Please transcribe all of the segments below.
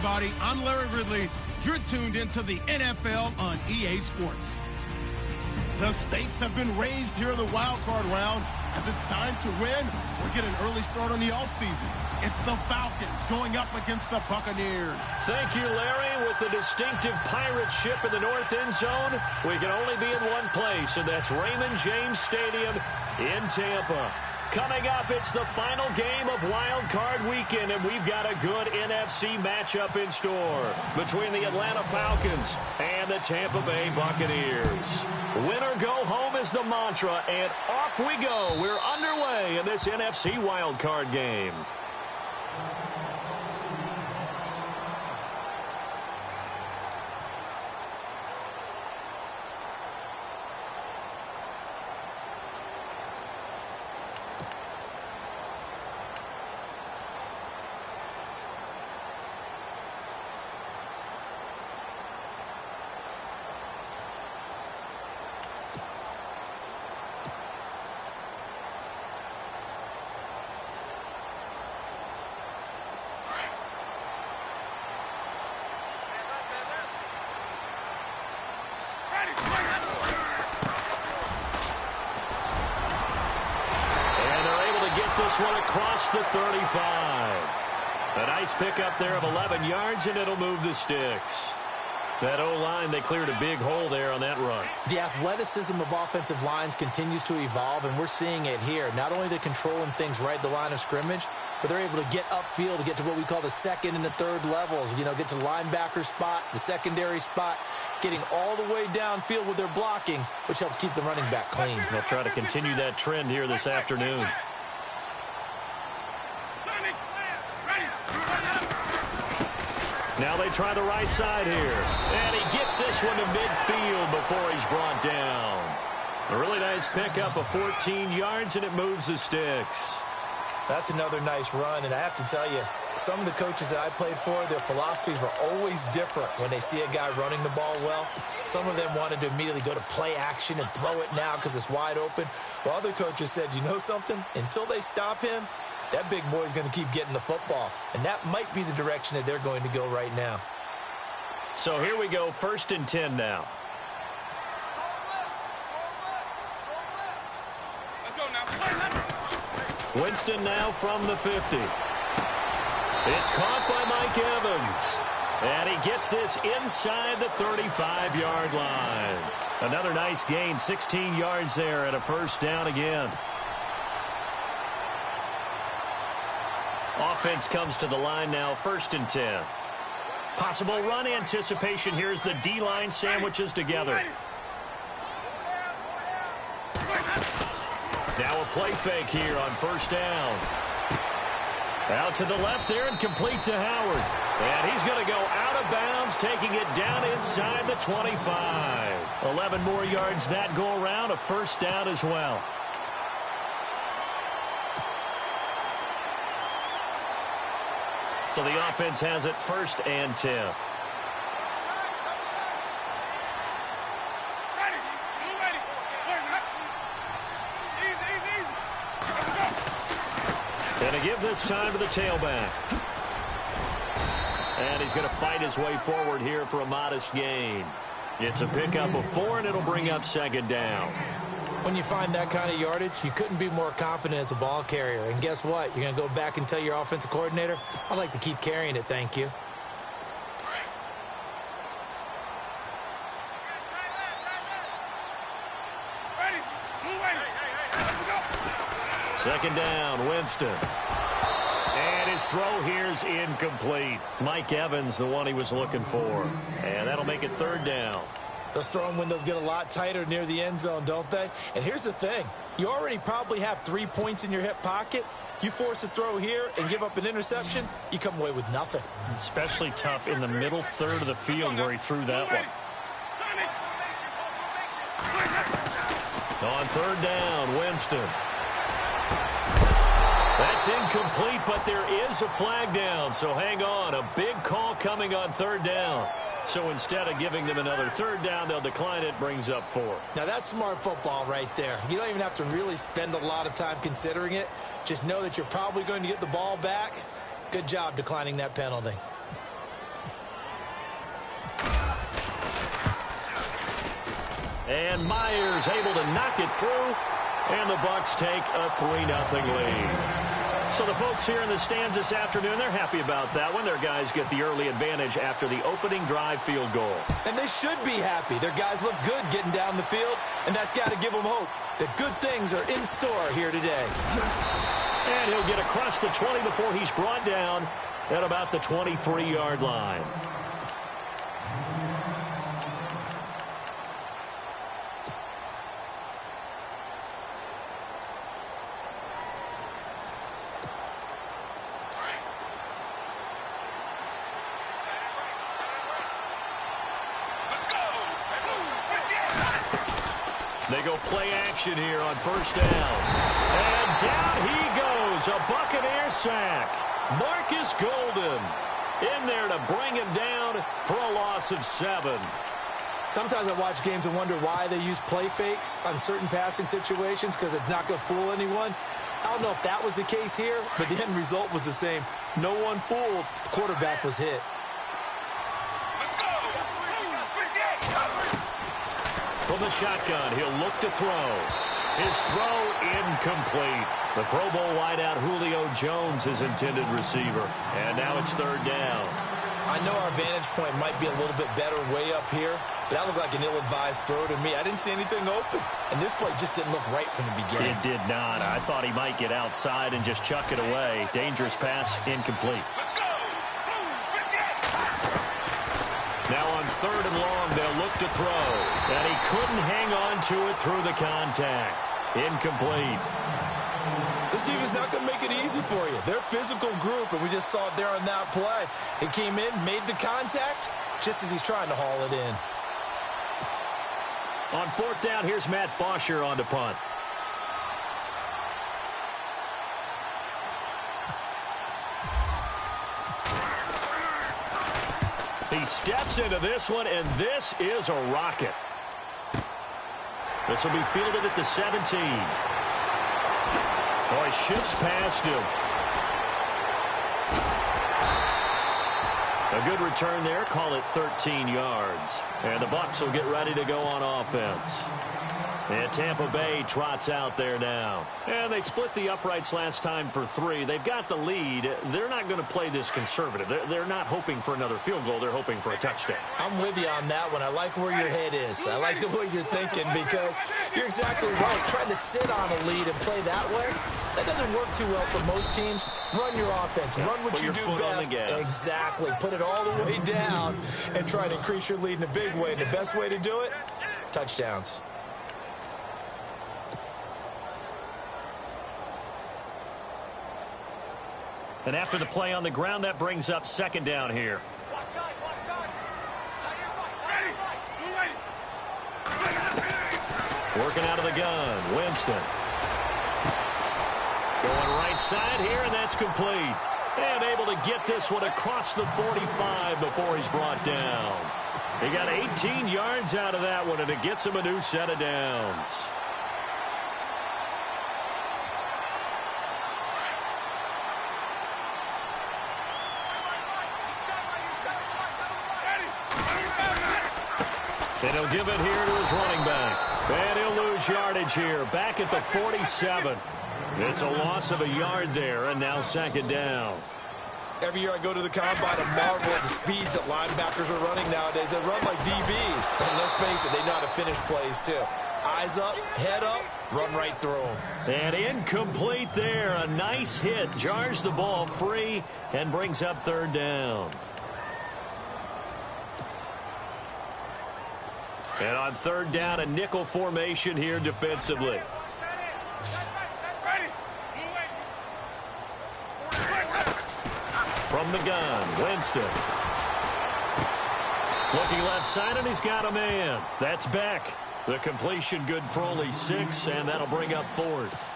everybody. I'm Larry Ridley. You're tuned into the NFL on EA Sports. The stakes have been raised here in the wild card round. As it's time to win or get an early start on the offseason. It's the Falcons going up against the Buccaneers. Thank you, Larry. With the distinctive pirate ship in the north end zone, we can only be in one place, and that's Raymond James Stadium in Tampa. Coming up, it's the final game of Wild Card Weekend, and we've got a good NFC matchup in store between the Atlanta Falcons and the Tampa Bay Buccaneers. Win or go home is the mantra, and off we go. We're underway in this NFC Wild Card game. This one across the 35. A nice pickup there of 11 yards, and it'll move the sticks. That O-line, they cleared a big hole there on that run. The athleticism of offensive lines continues to evolve, and we're seeing it here. Not only they're controlling things right at the line of scrimmage, but they're able to get upfield to get to what we call the second and the third levels. You know, get to the linebacker spot, the secondary spot, getting all the way downfield with their blocking, which helps keep the running back clean. They'll try to continue that trend here this afternoon. Now they try the right side here. And he gets this one to midfield before he's brought down. A really nice pickup of 14 yards, and it moves the sticks. That's another nice run, and I have to tell you, some of the coaches that I played for, their philosophies were always different when they see a guy running the ball well. Some of them wanted to immediately go to play action and throw it now because it's wide open. While other coaches said, you know something? Until they stop him, that big boy's going to keep getting the football. And that might be the direction that they're going to go right now. So here we go, 1st and 10 now. Winston now from the 50. It's caught by Mike Evans. And he gets this inside the 35-yard line. Another nice gain, 16 yards there, and a 1st down again. Offense comes to the line now, 1st and 10. Possible run anticipation. Here's the D-line sandwiches together. Now a play fake here on 1st down. Out to the left there and complete to Howard. And he's going to go out of bounds, taking it down inside the 25. 11 more yards that go around, a 1st down as well. So the offense has it 1st and 10. Going to give this time to the tailback. And he's going to fight his way forward here for a modest gain. It's a pickup of 4, and it'll bring up 2nd down. When you find that kind of yardage, you couldn't be more confident as a ball carrier. And guess what? You're going to go back and tell your offensive coordinator, I'd like to keep carrying it, thank you. Second down, Winston. And his throw here's incomplete. Mike Evans, the one he was looking for. And that'll make it 3rd down. Those throwing windows get a lot tighter near the end zone, don't they? And here's the thing. You already probably have 3 points in your hip pocket. You force a throw here and give up an interception, you come away with nothing. Especially tough in the middle third of the field where he threw that one. On 3rd down, Winston. That's incomplete, but there is a flag down. So hang on. A big call coming on 3rd down. So instead of giving them another 3rd down, they'll decline it, brings up 4. Now that's smart football right there. You don't even have to really spend a lot of time considering it. Just know that you're probably going to get the ball back. Good job declining that penalty. And Myers able to knock it through. And the Bucs take a 3-0 lead. So the folks here in the stands this afternoon, they're happy about that one. Their guys get the early advantage after the opening drive field goal. And they should be happy. Their guys look good getting down the field, and that's got to give them hope that good things are in store here today. And he'll get across the 20 before he's brought down at about the 23-yard line. They go play action here on first down. And down he goes. A Buccaneer sack. Marcus Golden in there to bring him down for a loss of 7. Sometimes I watch games and wonder why they use play fakes on certain passing situations because it's not going to fool anyone. I don't know if that was the case here, but the end result was the same. No one fooled. The quarterback was hit. From the shotgun, he'll look to throw. His throw incomplete. The Pro Bowl wideout Julio Jones, his intended receiver. And now it's third down. I know our vantage point might be a little bit better way up here, but that looked like an ill-advised throw to me. I didn't see anything open, and this play just didn't look right from the beginning. It did not. I thought he might get outside and just chuck it away. Dangerous pass, incomplete. Now on third and long, they'll look to throw. And he couldn't hang on to it through the contact. Incomplete. This team is not going to make it easy for you. They're a physical group, and we just saw it there on that play. He came in, made the contact, just as he's trying to haul it in. On fourth down, here's Matt Bosher on to punt. He steps into this one, and this is a rocket. This will be fielded at the 17. Oh, he shifts past him. A good return there. Call it 13 yards. And the Bucs will get ready to go on offense. And Tampa Bay trots out there now. And they split the uprights last time for 3. They've got the lead. They're not going to play this conservative. They're not hoping for another field goal. They're hoping for a touchdown. I'm with you on that one. I like where your head is. I like the way you're thinking because you're exactly right. Trying to sit on a lead and play that way, that doesn't work too well for most teams. Run your offense. Run what you do best. Exactly. Put it all the way down and try to increase your lead in a big way. And the best way to do it, touchdowns. And after the play on the ground, that brings up second down here. Working out of the gun, Winston. Going right side here, and that's complete. And able to get this one across the 45 before he's brought down. He got 18 yards out of that one, and it gets him a new set of downs. And he'll give it here to his running back. And he'll lose yardage here, back at the 47. It's a loss of a yard there, and now second down. Every year I go to the combine and marvel at the speeds that linebackers are running nowadays. They run like DBs. And let's face it, they know how to finish plays too. Eyes up, head up, run right through them. And incomplete there. A nice hit. Jars the ball free and brings up third down. And on third down, a nickel formation here defensively. From the gun, Winston. Looking left side, and he's got a man. That's Beck. The completion good for only 6, and that'll bring up fourth.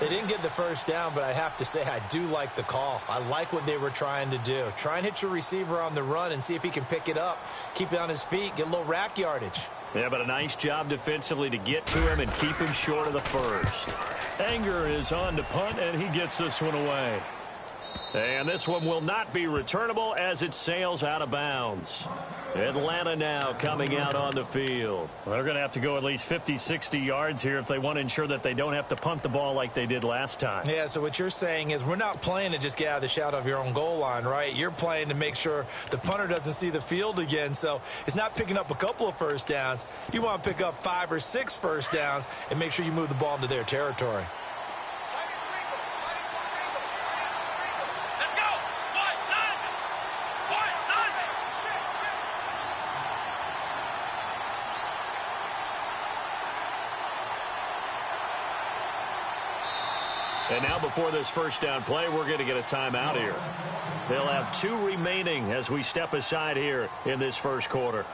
They didn't get the first down, but I have to say I do like the call. I like what they were trying to do. Try and hit your receiver on the run and see if he can pick it up. Keep it on his feet, get a little rack yardage. Yeah, but a nice job defensively to get to him and keep him short of the first. Anger is on to punt, and he gets this one away. And this one will not be returnable as it sails out of bounds. Atlanta now coming out on the field. Well, they're going to have to go at least 50, 60 yards here if they want to ensure that they don't have to punt the ball like they did last time. Yeah, so what you're saying is we're not playing to just get out of the shadow of your own goal line, right? You're playing to make sure the punter doesn't see the field again. So it's not picking up a couple of first downs. You want to pick up 5 or 6 first downs and make sure you move the ball into their territory. And now before this first down play, we're going to get a timeout here. They'll have 2 remaining as we step aside here in this first quarter.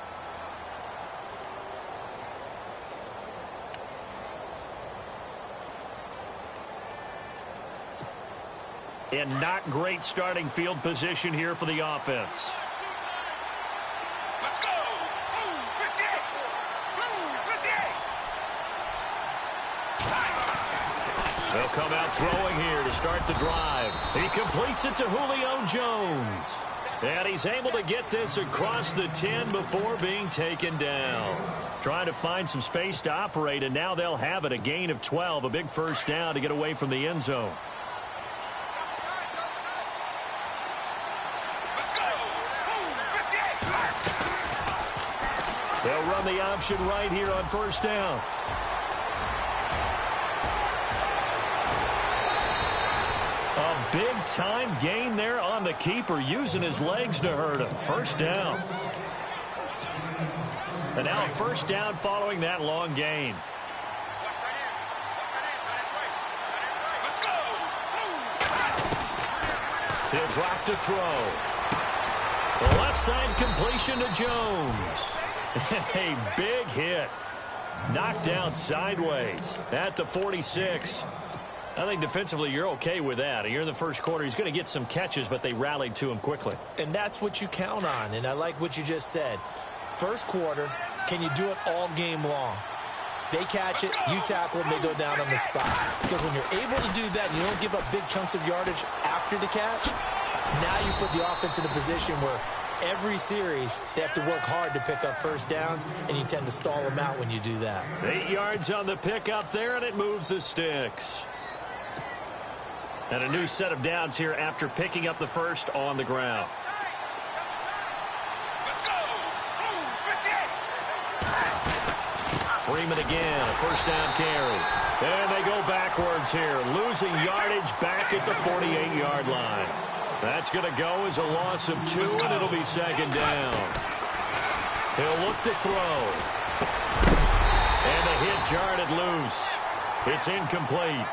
And not great starting field position here for the offense. Let's go! Move, 58! Move, 58! They'll come out throwing here to start the drive. He completes it to Julio Jones. And he's able to get this across the 10 before being taken down. Trying to find some space to operate, and now they'll have it. A gain of 12, a big first down to get away from the end zone. Let's go! Move, 58! They'll run the option right here on first down. A big-time gain there on the keeper, using his legs to hurt him. First down. And now a first down following that long gain. Let's go! Move! He'll drop to throw. Left side completion to Jones. A big hit. Knocked down sideways at the 46. I think defensively you're okay with that. Here in the first quarter, he's going to get some catches, but they rallied to him quickly. And that's what you count on, and I like what you just said. First quarter, can you do it all game long? They catch it, you tackle them, they go down on the spot. Because when you're able to do that and you don't give up big chunks of yardage after the catch, now you put the offense in a position where every series they have to work hard to pick up first downs, and you tend to stall them out when you do that. 8 yards on the pickup there, and it moves the sticks. And a new set of downs here after picking up the first on the ground. Let's go! Move, 58! Freeman again, a first down carry. And they go backwards here, losing yardage back at the 48-yard line. That's going to go as a loss of 2, and it'll be second down. He'll look to throw. And the hit jarred it loose. It's incomplete.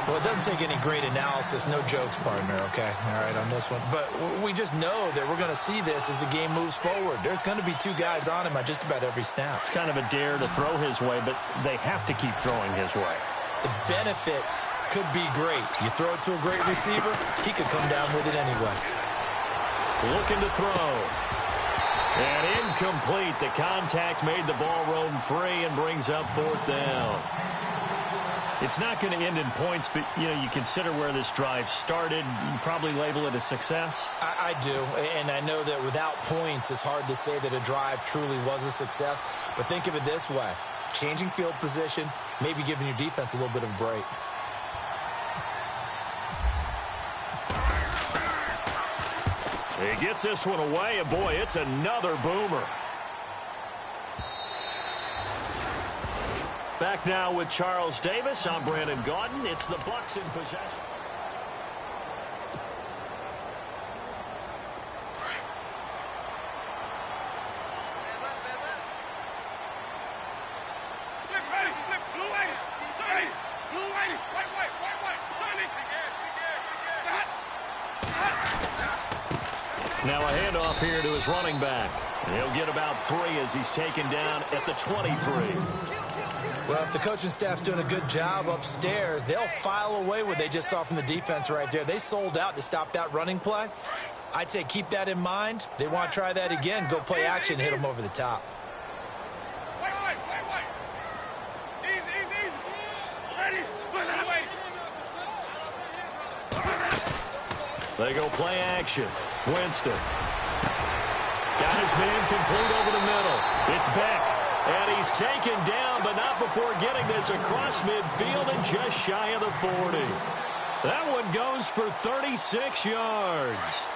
Well, it doesn't take any great analysis. No jokes, partner, okay? All right, on this one. But we just know that we're going to see this as the game moves forward. There's going to be 2 guys on him at just about every snap. It's kind of a dare to throw his way, but they have to keep throwing his way. The benefits could be great. You throw it to a great receiver, he could come down with it anyway. Looking to throw. And incomplete. The contact made the ball roam free and brings up 4th down. It's not going to end in points, but, you know, you consider where this drive started. You probably label it a success. I do, and I know that without points, it's hard to say that a drive truly was a success. But think of it this way. Changing field position, maybe giving your defense a little bit of a break. He gets this one away, and boy, it's another boomer. Back now with Charles Davis. I'm Brandon Gaudin. It's the Bucs in possession. Now a handoff here to his running back. He'll get about 3 as he's taken down at the 23. Well, if the coaching staff's doing a good job upstairs, they'll file away what they just saw from the defense right there. They sold out to stop that running play. I'd say keep that in mind. They want to try that again. Go play action, hit them over the top. They go play action. Winston. Got his man complete over the middle. It's Beck. And he's taken down, but not before getting this across midfield and just shy of the 40. That one goes for 36 yards.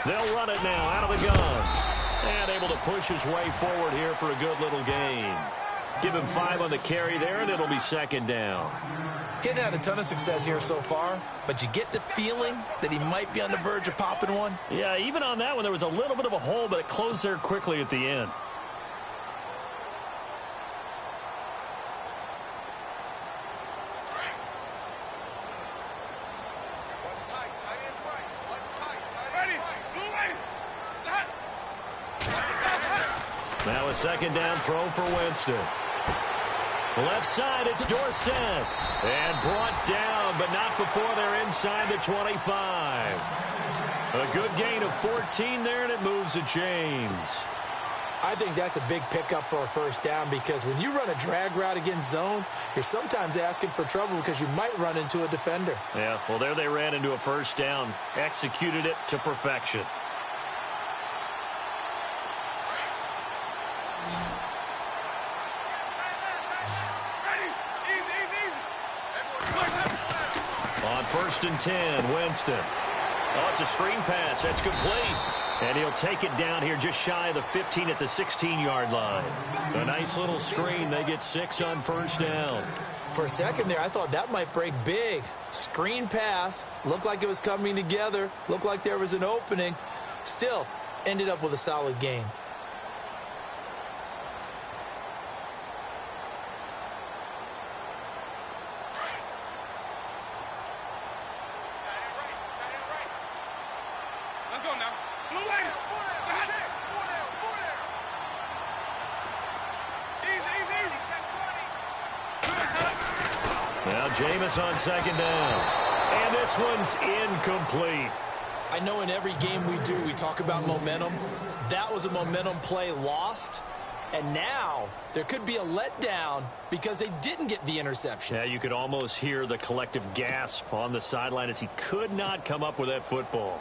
They'll run it now out of the gun. And able to push his way forward here for a good little gain. Give him 5 on the carry there, and it'll be second down. Getting had a ton of success here so far, but you get the feeling that he might be on the verge of popping one. Yeah, even on that one, there was a little bit of a hole, but it closed there quickly at the end. Now a second down throw for Winston. Left side, it's Dorsett. And brought down, but not before they're inside the 25. A good gain of 14 there, and it moves the chains. I think that's a big pickup for a first down because when you run a drag route against zone, you're sometimes asking for trouble because you might run into a defender. Yeah, well, there they ran into a first down. Executed it to perfection. On 1st and 10, Winston. Oh, it's a screen pass. That's complete. And he'll take it down here just shy of the 15 at the 16-yard line. A nice little screen. They get 6 on first down. For a second there, I thought that might break big. Screen pass. Looked like it was coming together. Looked like there was an opening. Still, ended up with a solid gain. Now Jameis on second down. And this one's incomplete. I know in every game we do, we talk about momentum. That was a momentum play lost. And now there could be a letdown because they didn't get the interception. Yeah, you could almost hear the collective gasp on the sideline as he could not come up with that football.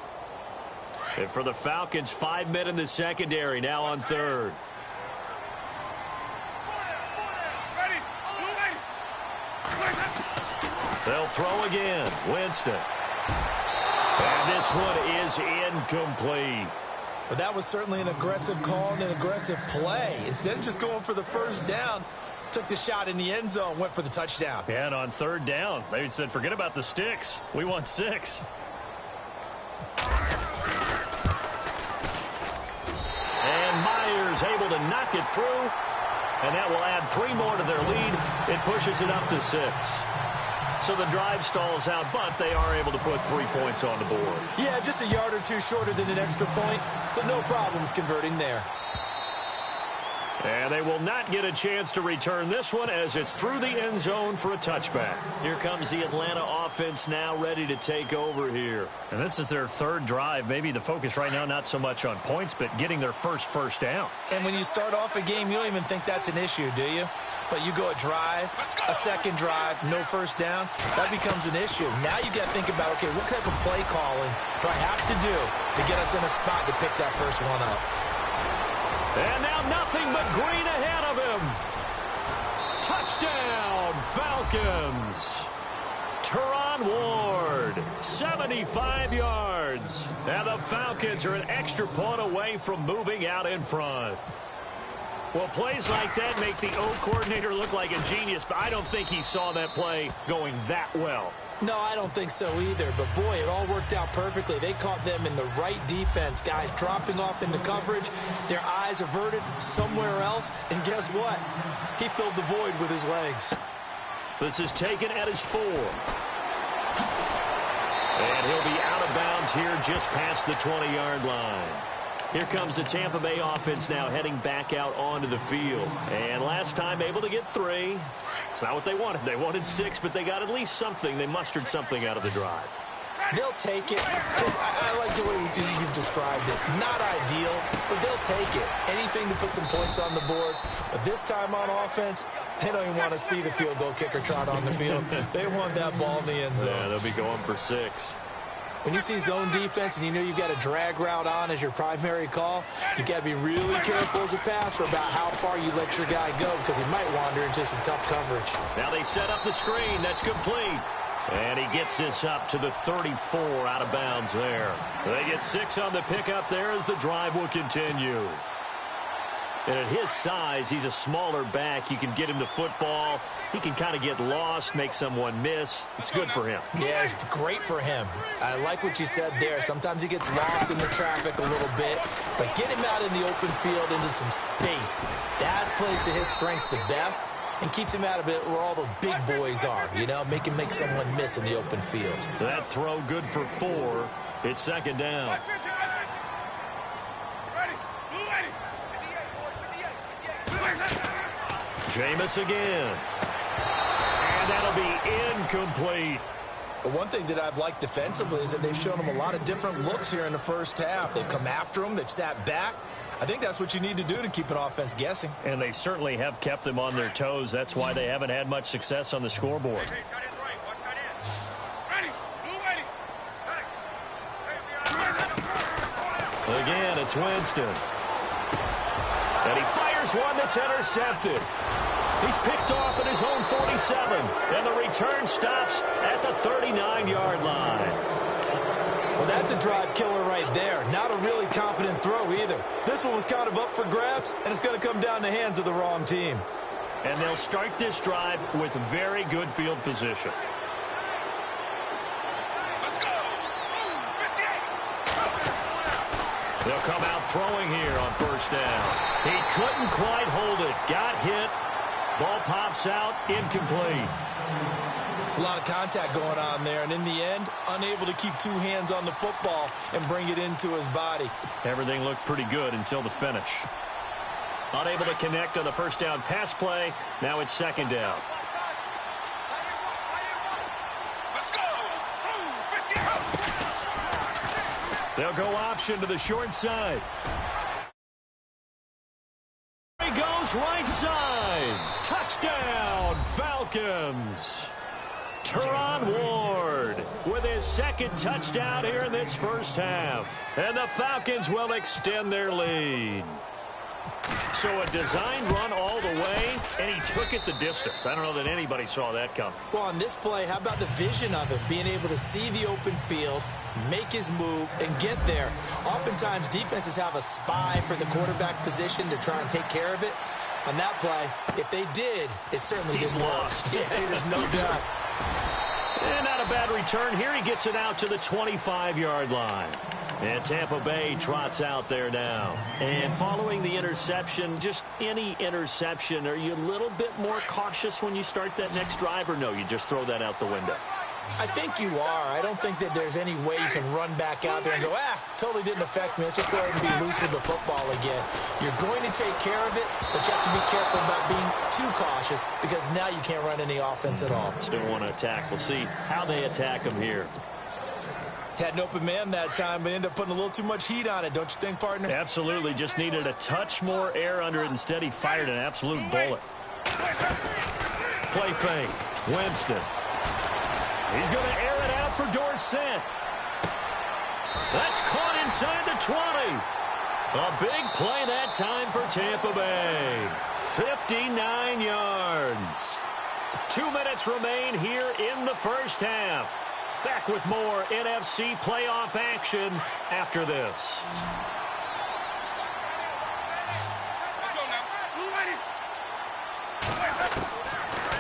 And for the Falcons, 5 men in the secondary, now on third. They'll throw again. Winston. And this one is incomplete. But that was certainly an aggressive call and an aggressive play. Instead of just going for the first down, took the shot in the end zone, went for the touchdown. Yeah, and on third down, they said, forget about the sticks. We want 6. And Myers able to knock it through. And that will add 3 more to their lead. It pushes it up to 6. So the drive stalls out, but they are able to put 3 points on the board. Yeah, just a yard or 2 shorter than an extra point. So no problems converting there. And they will not get a chance to return this one as it's through the end zone for a touchback. Here comes the Atlanta offense now ready to take over here. And this is their 3rd drive. Maybe the focus right now not so much on points, but getting their first down. And when you start off a game, you don't even think that's an issue, do you? But you go a drive, a second drive, no first down, that becomes an issue. Now you got to think about, okay, what type of play calling do I have to do to get us in a spot to pick that first one up? And now nothing but green ahead of him. Touchdown, Falcons. Teron Ward, 75 yards. And the Falcons are an extra point away from moving out in front. Well, plays like that make the O coordinator look like a genius, but I don't think he saw that play going that well. No, I don't think so either. But, boy, it all worked out perfectly. They caught them in the right defense. Guys dropping off into coverage, their eyes averted somewhere else. And guess what? He filled the void with his legs. This is taken at his 4. And he'll be out of bounds here just past the 20-yard line. Here comes the Tampa Bay offense now heading back out onto the field. And last time able to get 3. It's not what they wanted. They wanted 6, but they got at least something. They mustered something out of the drive. they'll take it. I like the way you've described it. Not ideal, but they'll take it. Anything to put some points on the board. But this time on offense, they don't even want to see the field goal kicker trot on the field. They want that ball in the end zone. Yeah, they'll be going for 6. When you see zone defense and you know you've got a drag route on as your primary call, you got to be really careful as a passer about how far you let your guy go because he might wander into some tough coverage. Now they set up the screen. That's complete. And he gets this up to the 34 out of bounds there. They get 6 on the pickup there as the drive will continue. And at his size, he's a smaller back. You can get him the football. He can kind of get lost, make someone miss. It's good for him. Yeah, it's great for him. I like what you said there. Sometimes he gets lost in the traffic a little bit. But get him out in the open field into some space. That plays to his strengths the best and keeps him out of it where all the big boys are. You know, make him make someone miss in the open field. That throw good for 4. It's second down. Jameis again. And that'll be incomplete. The one thing that I've liked defensively is that they've shown him a lot of different looks here in the first half. They've come after him. They've sat back. I think that's what you need to do to keep an offense guessing. And they certainly have kept them on their toes. That's why they haven't had much success on the scoreboard. Again, it's Winston. And he fires one that's intercepted. He's picked off at his own 47. And the return stops at the 39-yard line. Well, that's a drive killer right there. Not a really confident throw either. This one was kind of up for grabs, and it's going to come down the hands of the wrong team. And they'll start this drive with very good field position. They'll come out throwing here on first down. He couldn't quite hold it. Got hit. Ball pops out. Incomplete. It's a lot of contact going on there, and in the end, unable to keep 2 hands on the football and bring it into his body. Everything looked pretty good until the finish. Unable to connect on the first down pass play. Now it's second down. They'll go option to the short side. He goes right side. Touchdown, Falcons. Teron Ward with his second touchdown here in this first half. And the Falcons will extend their lead. So a design run all the way, and he took it the distance. I don't know that anybody saw that coming. Well, on this play, how about the vision of it? Being able to see the open field, make his move, and get there. Oftentimes, defenses have a spy for the quarterback position to try and take care of it. On that play, if they did, it certainly didn't lost. Yeah, there's no doubt. And not a bad return here. He gets it out to the 25-yard line. And Tampa Bay trots out there now. And following the interception, just any interception, are you a little bit more cautious when you start that next drive, or no, you just throw that out the window? I think you are. I don't think that there's any way you can run back out there and go, totally didn't affect me. Let's just go ahead and be loose with the football again. You're going to take care of it, but you have to be careful about being too cautious because now you can't run any offense at all. Still want to attack. We'll see how they attack him here. Had an open man that time, but ended up putting a little too much heat on it, don't you think, partner? Absolutely. Just needed a touch more air under it. Instead, he fired an absolute bullet. Play fake. Winston. He's going to air it out for Dorsett. That's caught inside the 20. A big play that time for Tampa Bay. 59 yards. 2 minutes remain here in the first half. Back with more NFC playoff action after this.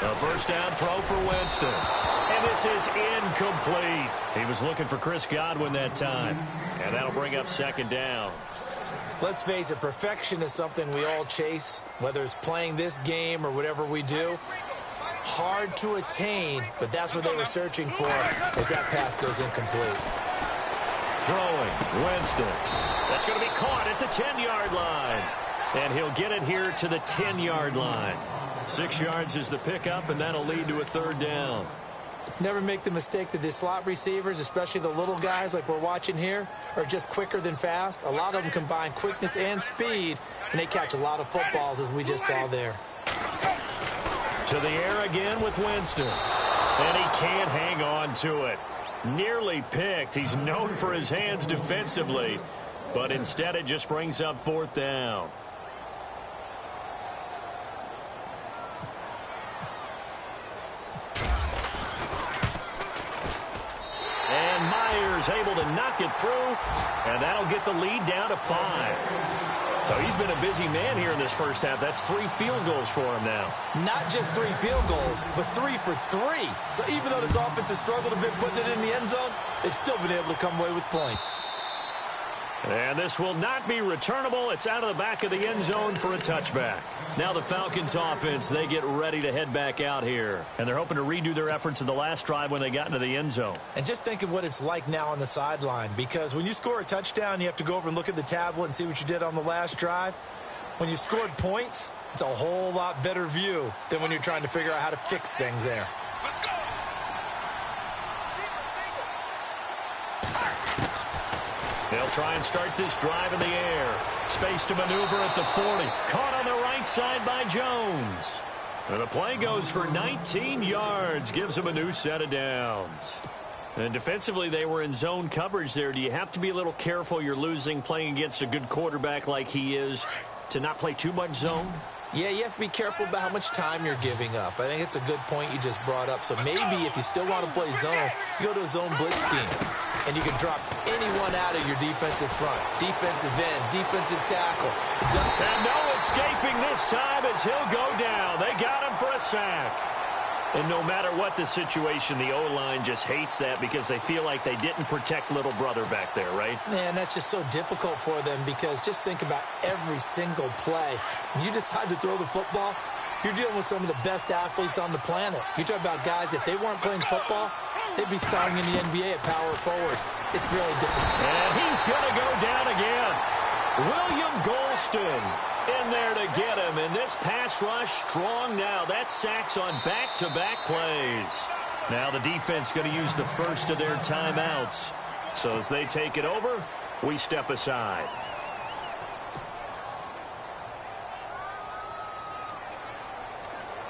A first down throw for Winston. And this is incomplete. He was looking for Chris Godwin that time. And that'll bring up second down. Let's face it, perfection is something we all chase, whether it's playing this game or whatever we do. Hard to attain, but that's what they were searching for as that pass goes incomplete. Throwing, Winston. That's going to be caught at the 10-yard line. And he'll get it here to the 10-yard line. 6 yards is the pickup, and that'll lead to a third down. Never make the mistake that the slot receivers, especially the little guys like we're watching here, are just quicker than fast. A lot of them combine quickness and speed, and they catch a lot of footballs, as we just saw there. To the air again with Winston. And he can't hang on to it. Nearly picked. He's known for his hands defensively, but instead it just brings up 4th down. And Myers able to knock it through, and that'll get the lead down to 5. So he's been a busy man here in this first half. That's 3 field goals for him now. Not just 3 field goals, but 3 for 3. So even though this offense has struggled a bit putting it in the end zone, they've still been able to come away with points. And this will not be returnable. It's out of the back of the end zone for a touchback. Now the Falcons offense, they get ready to head back out here. And they're hoping to redo their efforts in the last drive when they got into the end zone. And just think of what it's like now on the sideline, because when you score a touchdown, you have to go over and look at the tablet and see what you did on the last drive. When you scored points, it's a whole lot better view than when you're trying to figure out how to fix things there. Let's go. They'll try and start this drive in the air. Space to maneuver at the 40. Caught on the right side by Jones. And the play goes for 19 yards. Gives them a new set of downs. And defensively, they were in zone coverage there. Do you have to be a little careful? You're losing playing against a good quarterback like he is to not play too much zone? Yeah, you have to be careful about how much time you're giving up. I think it's a good point you just brought up. So maybe if you still want to play zone, you go to a zone blitz scheme. And you can drop anyone out of your defensive front. Defensive end, defensive tackle. And no escaping this time as he'll go down. They got him for a sack. And no matter what the situation, the O-line just hates that because they feel like they didn't protect little brother back there, right? Man, that's just so difficult for them because just think about every single play. When you decide to throw the football, you're dealing with some of the best athletes on the planet. You talk about guys, if they weren't playing football, they'd be starting in the NBA at power forward. It's really difficult. And he's going to go down again. William Golston in there to get him. And this pass rush strong now. That's sacks on back-to-back plays. Now the defense going to use the first of their timeouts. So as they take it over, we step aside.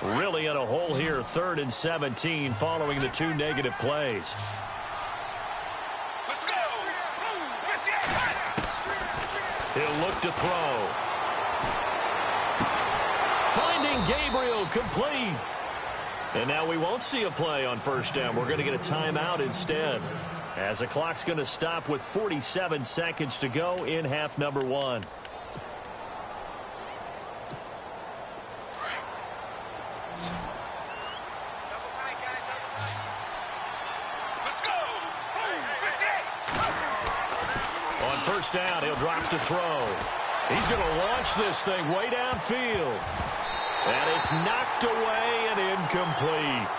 Really in a hole here, 3rd and 17 following the 2 negative plays. Let's go. He'll look to throw. Finding Gabriel complete. And now we won't see a play on 1st down. We're going to get a timeout instead. As the clock's going to stop with 47 seconds to go in half number 1. First down, he'll drop to throw. He's going to launch this thing way downfield. And it's knocked away and incomplete.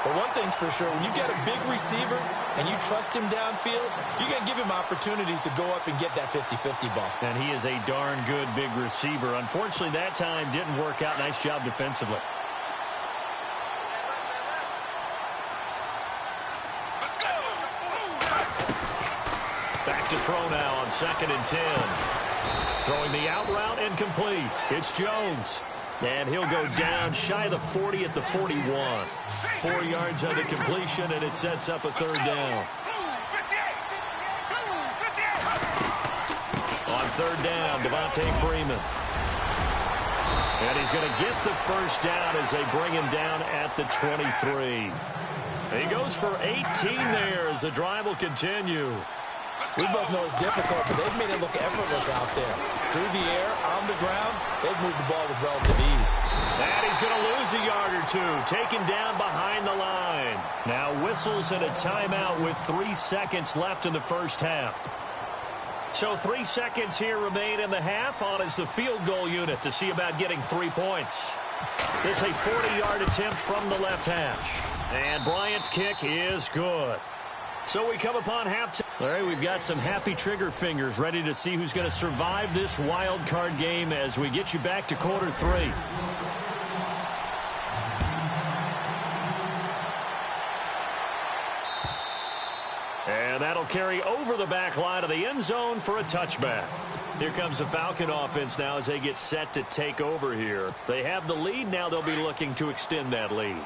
But one thing's for sure, when you get a big receiver and you trust him downfield, you're going to give him opportunities to go up and get that 50-50 ball. And he is a darn good big receiver. Unfortunately, that time didn't work out. Nice job defensively. Back to throw now on 2nd and 10. Throwing the out route and complete. It's Jones. And he'll go down shy of the 40 at the 41. 4 yards on the completion, and it sets up a 3rd down. On 3rd down, Devontae Freeman. And he's going to get the 1st down as they bring him down at the 23. And he goes for 18 there as the drive will continue. We both know it's difficult, but they've made it look effortless out there. Through the air, on the ground, they've moved the ball with relative ease. And he's going to lose a yard or 2, taken down behind the line. Now whistles and a timeout with 3 seconds left in the first half. So 3 seconds here remain in the half. On is the field goal unit to see about getting 3 points. It's a 40-yard attempt from the left hash. And Bryant's kick is good. So we come upon halftime. All right, we've got some happy trigger fingers ready to see who's going to survive this wild card game as we get you back to quarter 3. carry over the back line of the end zone for a touchback. Here comes the Falcon offense now as they get set to take over here. They have the lead. Now they'll be looking to extend that lead.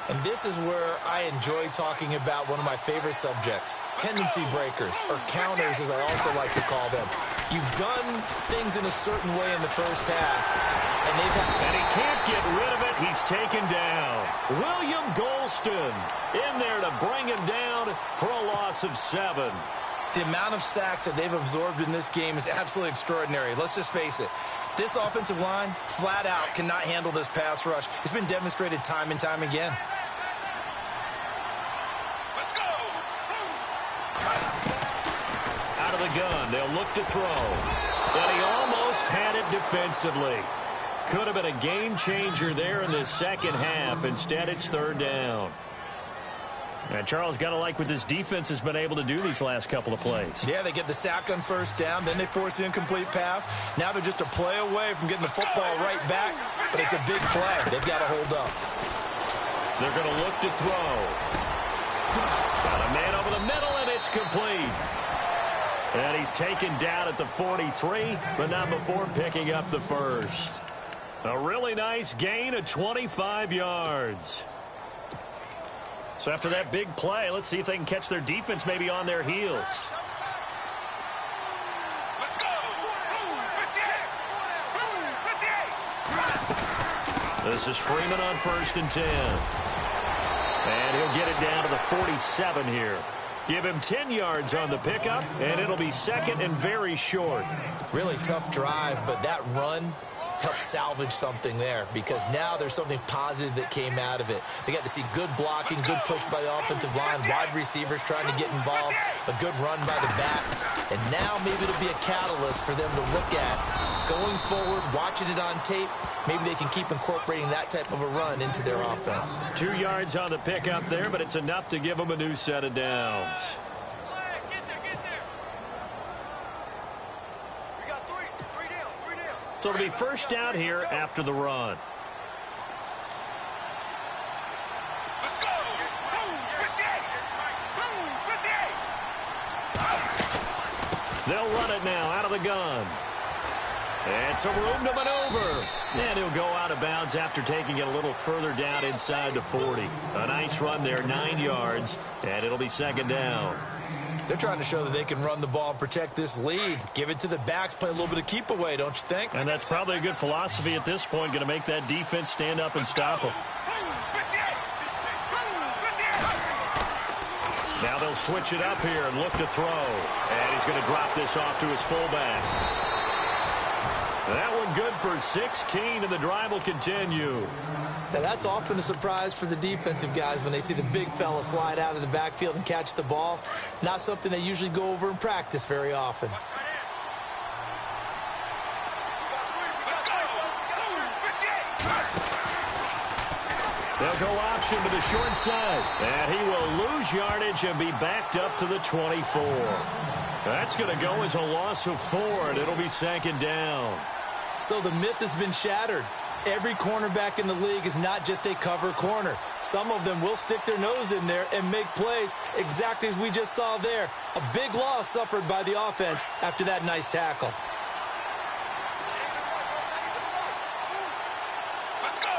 And this is where I enjoy talking about one of my favorite subjects, tendency breakers, or counters as I also like to call them. You've done things in a certain way in the first half, and he can't get rid of it. He's taken down. William Golston in there to bring him down for a loss of 7. The amount of sacks that they've absorbed in this game is absolutely extraordinary. Let's just face it. This offensive line, flat out, cannot handle this pass rush. It's been demonstrated time and time again. Let's go! Out of the gun, they'll look to throw. And he almost had it defensively. Could have been a game changer there in the second half. Instead, it's 3rd down. And Charles, got to like what this defense has been able to do these last couple of plays. Yeah, they get the sack on 1st down, then they force the incomplete pass. Now they're just a play away from getting the football right back, but it's a big play. They've got to hold up. They're going to look to throw. Got a man over the middle, and it's complete. And he's taken down at the 43, but not before picking up the first. A really nice gain of 25 yards. So after that big play, let's see if they can catch their defense maybe on their heels. Let's go! 58! This is Freeman on 1st and 10. And he'll get it down to the 47 here. Give him 10 yards on the pickup, and it'll be 2nd and very short. Really tough drive, but that run help salvage something there, because now there's something positive that came out of it. They got to see good blocking, good push by the offensive line, wide receivers trying to get involved, a good run by the back, and now maybe it'll be a catalyst for them to look at going forward, watching it on tape. Maybe they can keep incorporating that type of a run into their offense. 2 yards on the pickup there, but it's enough to give them a new set of downs. So it'll be 1st down here after the run. Let's go! 58! They'll run it now out of the gun. And some room to maneuver. And he'll go out of bounds after taking it a little further down inside the 40. A nice run there, 9 yards, and it'll be 2nd down. They're trying to show that they can run the ball and protect this lead. Give it to the backs, play a little bit of keep away, don't you think? And that's probably a good philosophy at this point, going to make that defense stand up and stop them. Now they'll switch it up here and look to throw. And he's going to drop this off to his fullback. That one good for 16, and the drive will continue. Now, that's often a surprise for the defensive guys when they see the big fella slide out of the backfield and catch the ball. Not something they usually go over in practice very often. Let's go! They'll go option to the short side. And he will lose yardage and be backed up to the 24. That's going to go as a loss of 4, and it'll be 2nd down. So the myth has been shattered. Every cornerback in the league is not just a cover corner. Some of them will stick their nose in there and make plays exactly as we just saw there. A big loss suffered by the offense after that nice tackle. Let's go!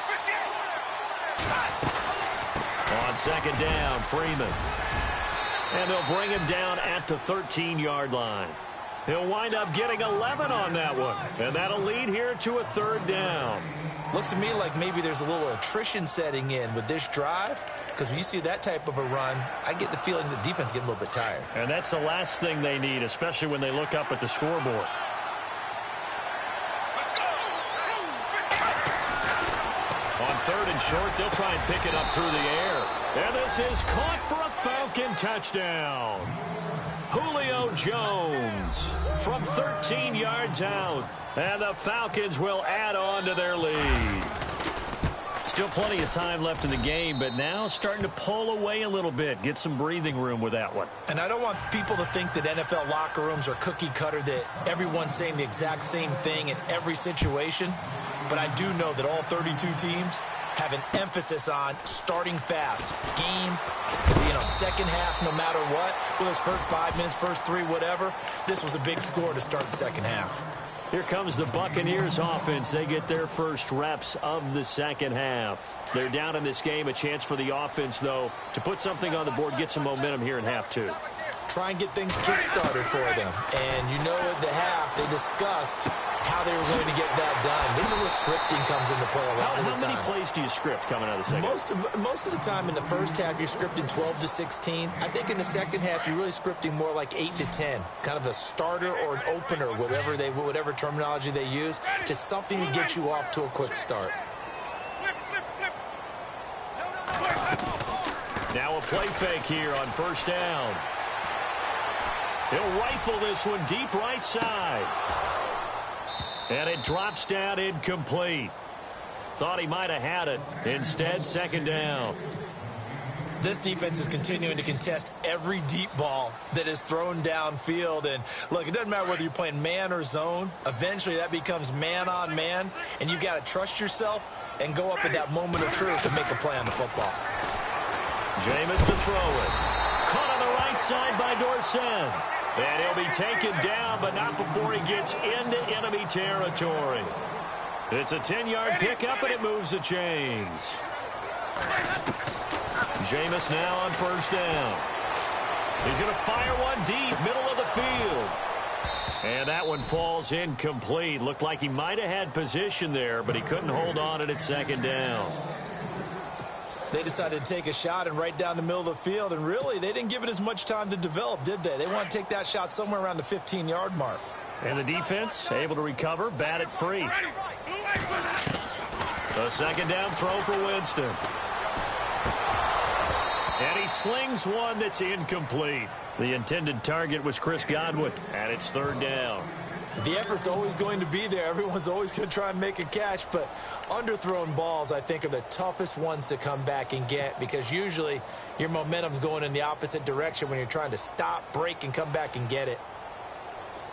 58! On 2nd down, Freeman. And they'll bring him down at the 13-yard line. He'll wind up getting 11 on that one. And that'll lead here to a 3rd down. Looks to me like maybe there's a little attrition setting in with this drive, because when you see that type of a run, I get the feeling the defense getting a little bit tired. And that's the last thing they need, especially when they look up at the scoreboard. Let's go! On 3rd and short, they'll try and pick it up through the air. And this is caught for a Falcon touchdown. Julio Jones from 13 yards out. And the Falcons will add on to their lead. Still plenty of time left in the game, but now starting to pull away a little bit. Get some breathing room with that one. And I don't want people to think that NFL locker rooms are cookie cutter, that everyone's saying the exact same thing in every situation. But I do know that all 32 teams have an emphasis on starting fast. Game, second half, no matter what, whether it's first 5 minutes, first 3, whatever, this was a big score to start the second half. Here comes the Buccaneers offense. They get their first reps of the second half. They're down in this game. A chance for the offense, though, to put something on the board, get some momentum here in half 2. Try and get things kick-started for them. And you know at the half, they discussed how they were going to get that done. This is where scripting comes into play a lot of the time. How many plays do you script coming out of the second half? Most of the time in the first half, you're scripting 12 to 16. I think in the second half, you're really scripting more like 8 to 10. Kind of a starter or an opener, whatever terminology they use. Just something to get you off to a quick start. Now a play fake here on first down. He'll rifle this one deep right side. And it drops down incomplete. Thought he might have had it. Instead, second down. This defense is continuing to contest every deep ball that is thrown downfield. And, look, it doesn't matter whether you're playing man or zone. Eventually, that becomes man on man. And you've got to trust yourself and go up at that moment of truth to make a play on the football. Jameis to throw it. Caught on the right side by Dorsett. And he'll be taken down, but not before he gets into enemy territory. It's a 10-yard pickup, and it moves the chains. Jameis now on first down. He's going to fire one deep, middle of the field. And that one falls incomplete. Looked like he might have had position there, but he couldn't hold on to it second down. They decided to take a shot and right down the middle of the field, and really, they didn't give it as much time to develop, did they? They want to take that shot somewhere around the 15-yard mark. And the defense able to recover, bat it free. A second down throw for Winston. And he slings one that's incomplete. The intended target was Chris Godwin, and it's third down. The effort's always going to be there. Everyone's always going to try and make a catch, but underthrown balls, I think, are the toughest ones to come back and get because usually your momentum's going in the opposite direction when you're trying to stop, break, and come back and get it.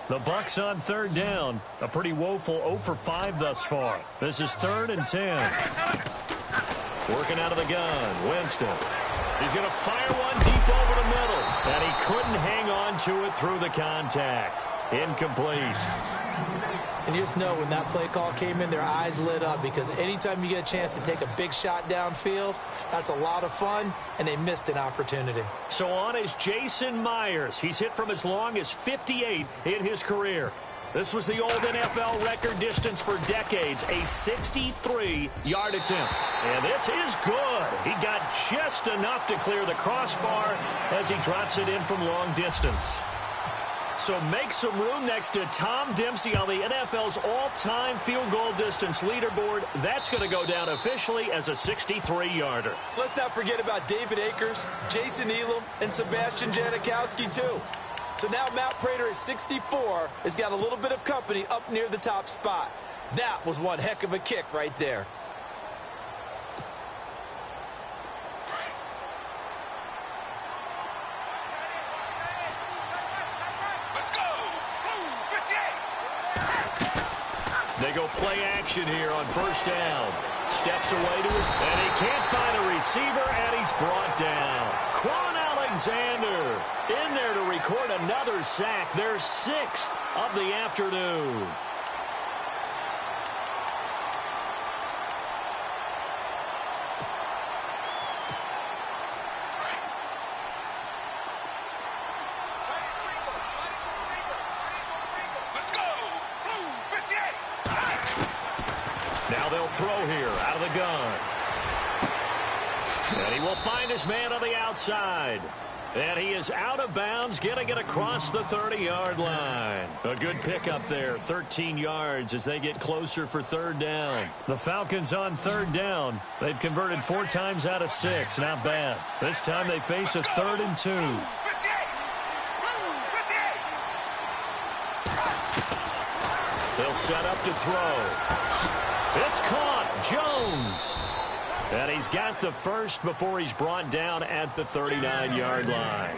The Bucs on third down. A pretty woeful 0 for 5 thus far. This is 3rd and 10. Working out of the gun, Winston. He's going to fire one deep over the middle, and he couldn't hang on to it through the contact. Incomplete. And you just know when that play call came in, their eyes lit up because anytime you get a chance to take a big shot downfield, that's a lot of fun, and they missed an opportunity. So on is Jason Myers. He's hit from as long as 58 in his career. This was the old NFL record distance for decades, a 63-yard attempt. And this is good. He got just enough to clear the crossbar as he drops it in from long distance. So make some room next to Tom Dempsey on the NFL's all-time field goal distance leaderboard. That's going to go down officially as a 63-yarder. Let's not forget about David Akers, Jason Elam, and Sebastian Janikowski, too. So now Matt Prater at 64 has got a little bit of company up near the top spot. That was one heck of a kick right there. They go play action here on first down. Steps away to his, and he can't find a receiver, and he's brought down. Quan Alexander in there to record another sack, their 6th of the afternoon. Now they'll throw here out of the gun. And he will find his man on the outside. And he is out of bounds, getting it across the 30-yard line. A good pickup there, 13 yards as they get closer for third down. The Falcons on third down. They've converted 4 times out of 6. Not bad. This time they face a 3rd and 2. They'll set up to throw. It's caught. Jones. And he's got the first before he's brought down at the 39-yard line.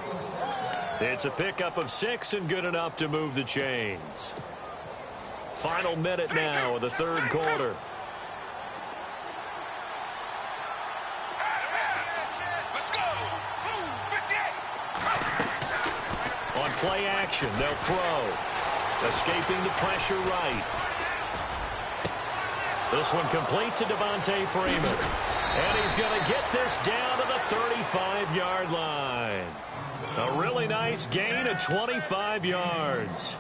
It's a pickup of 6 and good enough to move the chains. Final minute now of the third quarter. play action. They'll throw. Escaping the pressure right. This one complete to Devontae Freeman. And he's going to get this down to the 35-yard line. A really nice gain of 25 yards.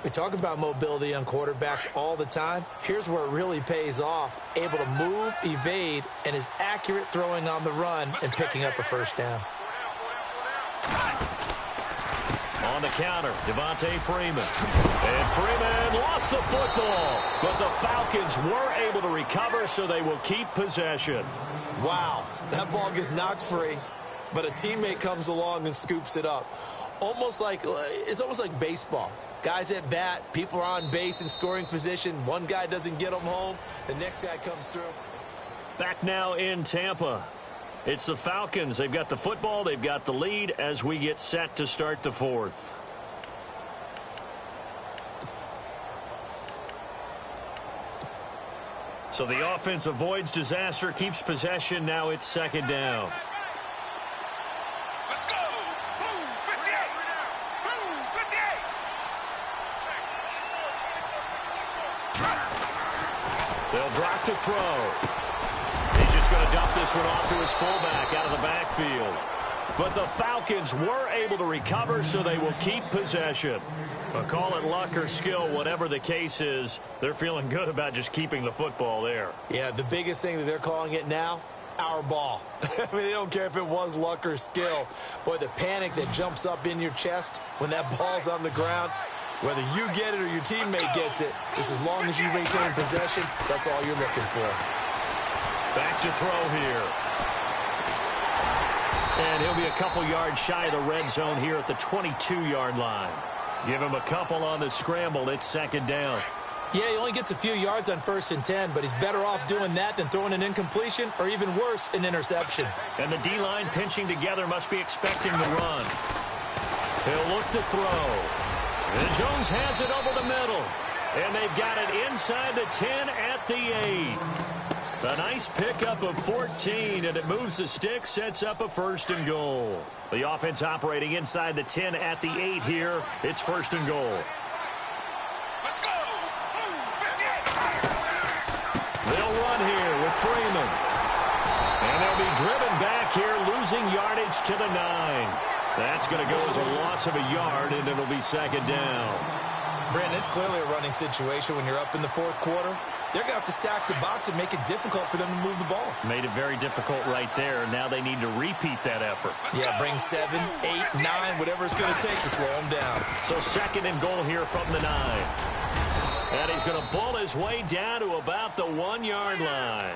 We talk about mobility on quarterbacks all the time. Here's where it really pays off. Able to move, evade, and is accurate throwing on the run and picking up a first down. On the counter, Devontae Freeman. And Freeman lost the football. But the Falcons were able to recover, so they will keep possession. Wow, that ball gets knocked free, but a teammate comes along and scoops it up. It's almost like baseball. Guys at bat, people are on base in scoring position. One guy doesn't get them home. The next guy comes through. Back now in Tampa. It's the Falcons. They've got the football. They've got the lead as we get set to start the fourth. So the offense avoids disaster, keeps possession. Now it's second down. Let's go. Boom, 58. Boom, 58. They'll drop to throw. He's just going to dump this one off to his fullback out of the backfield. But the Falcons were able to recover, so they will keep possession. But call it luck or skill, whatever the case is, they're feeling good about just keeping the football there. Yeah, the biggest thing that they're calling it now, our ball. I mean, they don't care if it was luck or skill. Boy, the panic that jumps up in your chest when that ball's on the ground, whether you get it or your teammate gets it, just as long as you retain possession, that's all you're looking for. Back to throw here. And he'll be a couple yards shy of the red zone here at the 22-yard line. Give him a couple on the scramble. It's second down. Yeah, he only gets a few yards on 1st and 10, but he's better off doing that than throwing an incompletion or even worse, an interception. And the D-line pinching together must be expecting the run. He'll look to throw. And Jones has it over the middle. And they've got it inside the 10 at the 8. A nice pickup of 14, and it moves the stick, sets up a 1st and goal. The offense operating inside the 10 at the 8 here. It's 1st and goal. Let's go. Boom, 58. They'll run here with Freeman. And they'll be driven back here, losing yardage to the 9. That's going to go as a loss of a yard, and it'll be second down. Brandon, it's clearly a running situation when you're up in the 4th quarter. They're going to have to stack the box and make it difficult for them to move the ball. Made it very difficult right there. Now they need to repeat that effort. Yeah, bring 7, 8, 9, whatever it's going to take to slow them down. So second and goal here from the 9. And he's going to bull his way down to about the 1-yard line.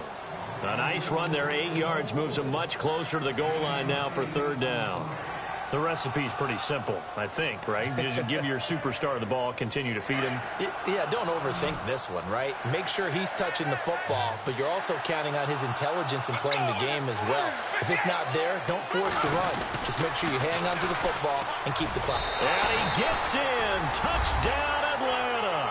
A nice run there, 8 yards, moves him much closer to the goal line now for third down. The recipe's pretty simple, I think, right? Just give your superstar the ball, continue to feed him. Yeah, don't overthink this one, right? Make sure he's touching the football, but you're also counting on his intelligence in playing the game as well. If it's not there, don't force the run. Just make sure you hang on to the football and keep the clock. And he gets in. Touchdown, Atlanta.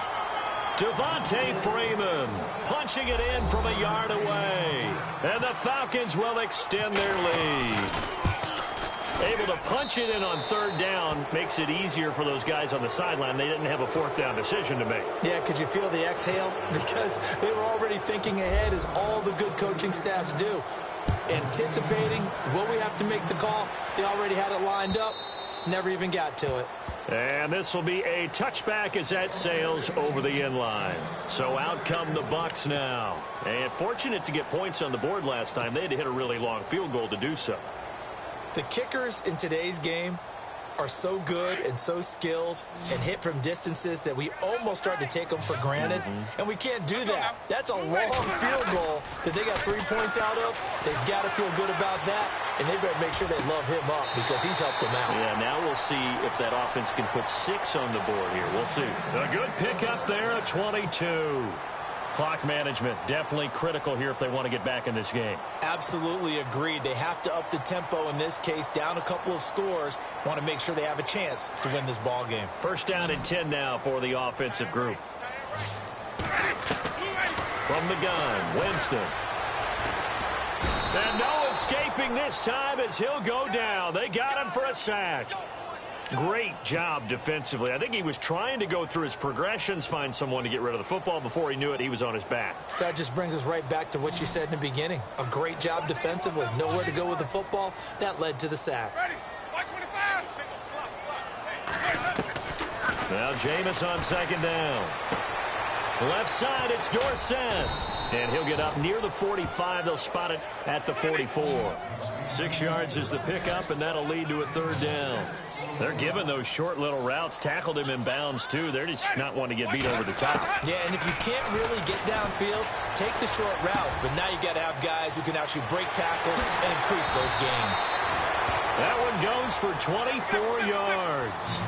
Devontae Freeman punching it in from a yard away. And the Falcons will extend their lead. Able to punch it in on third down makes it easier for those guys on the sideline. They didn't have a 4th down decision to make. Yeah, could you feel the exhale? Because they were already thinking ahead, as all the good coaching staffs do. Anticipating, will we have to make the call? They already had it lined up, never even got to it. And this will be a touchback as that sails over the end line. So out come the Bucs now. And fortunate to get points on the board last time. They had to hit a really long field goal to do so. The kickers in today's game are so good and so skilled and hit from distances that we almost start to take them for granted. And we can't do that. That's a long field goal that they got 3 points out of. They've got to feel good about that, and they better make sure they love him up because he's helped them out. Yeah, now we'll see if that offense can put 6 on the board here. We'll see. A good pickup there at 22. Clock management definitely critical here if they want to get back in this game. Absolutely agreed. They have to up the tempo in this case, down a couple of scores. Want to make sure they have a chance to win this ball game. 1st down and 10 now for the offensive group. From the gun, Winston. And no escaping this time as he'll go down. They got him for a sack. Great job defensively. I think he was trying to go through his progressions, find someone to get rid of the football. Before he knew it, he was on his back. So that just brings us right back to what you said in the beginning. A great job defensively. Nowhere to go with the football. That led to the sack. Ready. 525. Single slot. Now Jameis on second down. Left side, it's Dorsett. And he'll get up near the 45. They'll spot it at the 44. 6 yards is the pickup, and that'll lead to a third down. They're giving those short little routes. Tackled him in bounds, too. They're just not wanting to get beat over the top. Yeah, and if you can't really get downfield, take the short routes. But now you got to have guys who can actually break tackles and increase those gains. That one goes for 24 yards.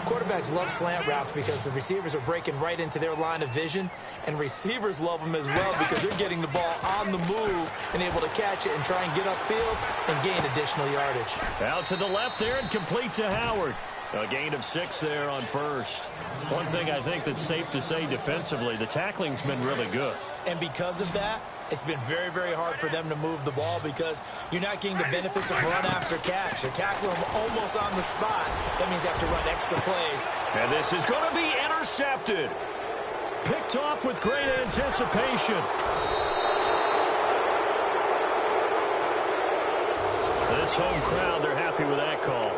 Quarterbacks love slant routes because the receivers are breaking right into their line of vision, and receivers love them as well because they're getting the ball on the move and able to catch it and try and get upfield and gain additional yardage. Out to the left there and complete to Howard. A gain of 6 there on first. One thing I think that's safe to say defensively, the tackling's been really good. And because of that, it's been very, very hard for them to move the ball because you're not getting the benefits of run after catch. You're tackling them almost on the spot. That means you have to run extra plays. And this is going to be intercepted. Picked off with great anticipation. This home crowd, they're happy with that call.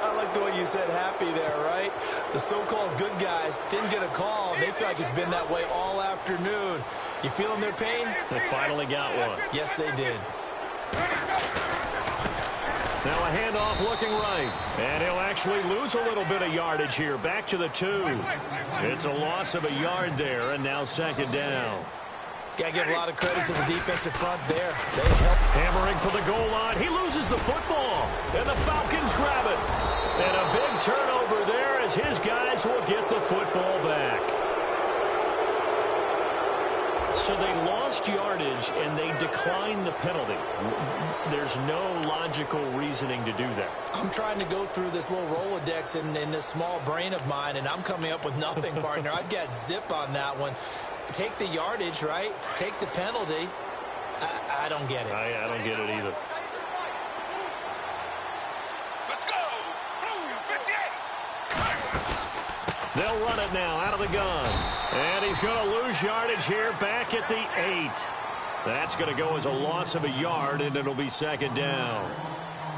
I like the way you said happy there, right? The so-called good guys didn't get a call. They feel like it's been that way all afternoon. You feeling their pain? They finally got one. Yes, they did. Now a handoff looking right. And he'll actually lose a little bit of yardage here. Back to the 2. It's a loss of a yard there, and now second down. Got to give a lot of credit to the defensive front there. They help. Hammering for the goal line. He loses the football. And the Falcons grab it. And a big turnover there as his guys will get the football back. So they lost yardage and they declined the penalty. There's no logical reasoning to do that. I'm trying to go through this little Rolodex in this small brain of mine, and I'm coming up with nothing, partner. I've got zip on that one. Take the yardage, right? Take the penalty. I don't get it. I don't get it either. Let's go. Blue 58. They'll run it now out of the gun. And he's going to lose yardage here back at the 8. That's going to go as a loss of a yard, and it'll be second down.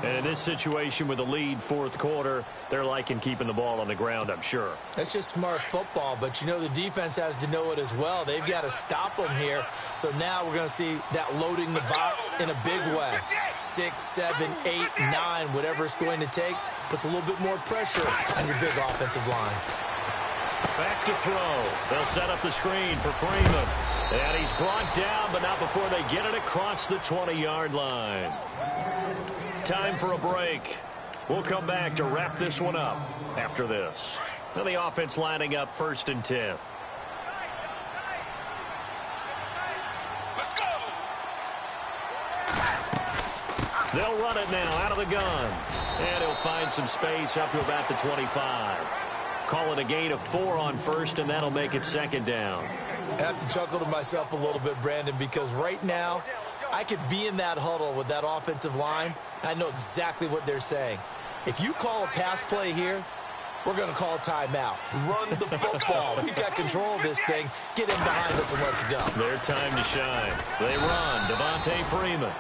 And in this situation with the lead fourth quarter, they're liking keeping the ball on the ground, I'm sure. That's just smart football, but you know the defense has to know it as well. They've got to stop them here. So now we're going to see that loading the box in a big way. 6, 7, 8, 9, whatever it's going to take, puts a little bit more pressure on your big offensive line. Back to throw. They'll set up the screen for Freeman. And he's brought down, but not before they get it across the 20-yard line. Time for a break. We'll come back to wrap this one up after this. Now the offense lining up 1st and 10. Let's go. They'll run it now out of the gun. And he'll find some space up to about the 25. Call it a gain of 4 on first, and that'll make it second down. I have to chuckle to myself a little bit, Brandon, because right now I could be in that huddle with that offensive line. I know exactly what they're saying. If you call a pass play here, we're going to call a timeout. Run the football. We've got control of this thing. Get in behind us and let's go. Their time to shine. They run. Devontae Freeman.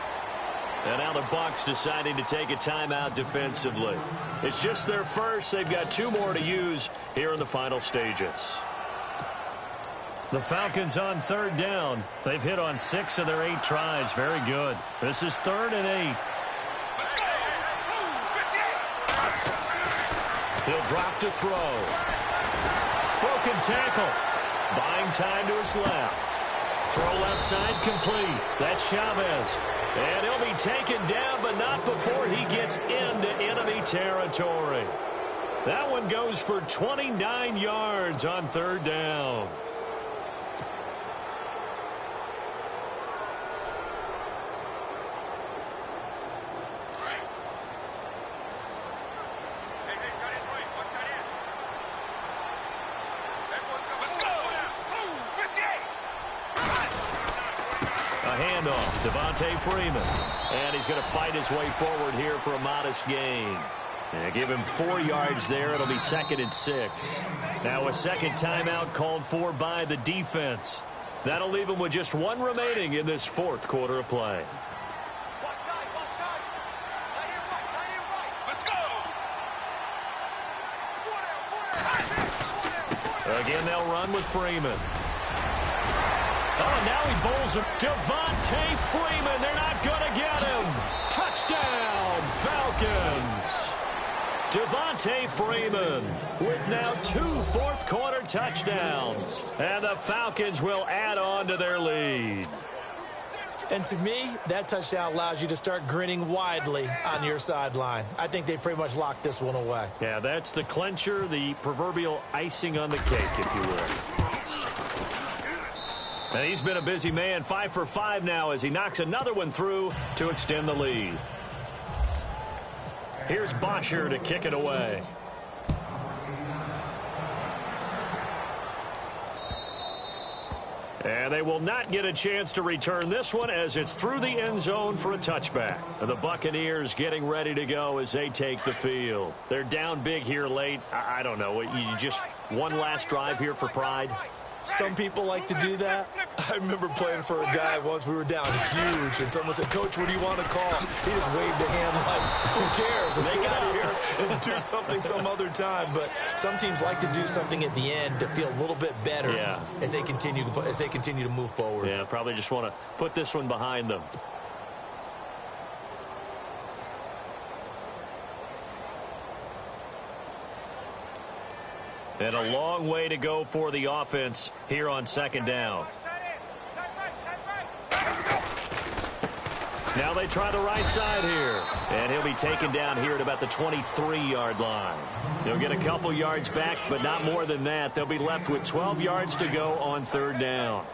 And now the Bucs deciding to take a timeout defensively. It's just their first. They've got 2 more to use here in the final stages. The Falcons on 3rd down. They've hit on 6 of their 8 tries. Very good. This is 3rd and 8. Let's go. Blue 58. He'll drop to throw. Broken tackle. Buying time to his left. Throw left side complete. That's Chavez. And he'll be taken down, but not before he gets into enemy territory. That one goes for 29 yards on 3rd down. Devontae Freeman. And he's going to fight his way forward here for a modest gain. Yeah, give him 4 yards there. It'll be 2nd and 6. Now a second timeout called for by the defense. That'll leave him with just 1 remaining in this 4th quarter of play. Let's go. Again, they'll run with Freeman. Oh, now he bowls him. Devontae Freeman. They're not going to get him. Touchdown, Falcons. Devontae Freeman with now 2 fourth-quarter touchdowns. And the Falcons will add on to their lead. And to me, that touchdown allows you to start grinning widely on your sideline. I think they pretty much locked this one away. Yeah, that's the clincher, the proverbial icing on the cake, if you will. And he's been a busy man, 5 for 5 now as he knocks another one through to extend the lead. Here's Bosher to kick it away. And they will not get a chance to return this one as it's through the end zone for a touchback. And the Buccaneers getting ready to go as they take the field. They're down big here late. I don't know. You just one last drive here for pride? Some people like to do that. I remember playing for a guy once. We were down huge, and someone said, "Coach, what do you want to call?" He just waved a hand like, "Who cares? Let's get out of here and do something some other time." But some teams like to do something at the end to feel a little bit better as they continue to move forward. Yeah, probably just want to put this one behind them. And a long way to go for the offense here on 2nd down. Now they try the right side here. And he'll be taken down here at about the 23-yard line. They'll get a couple yards back, but not more than that. They'll be left with 12 yards to go on 3rd down.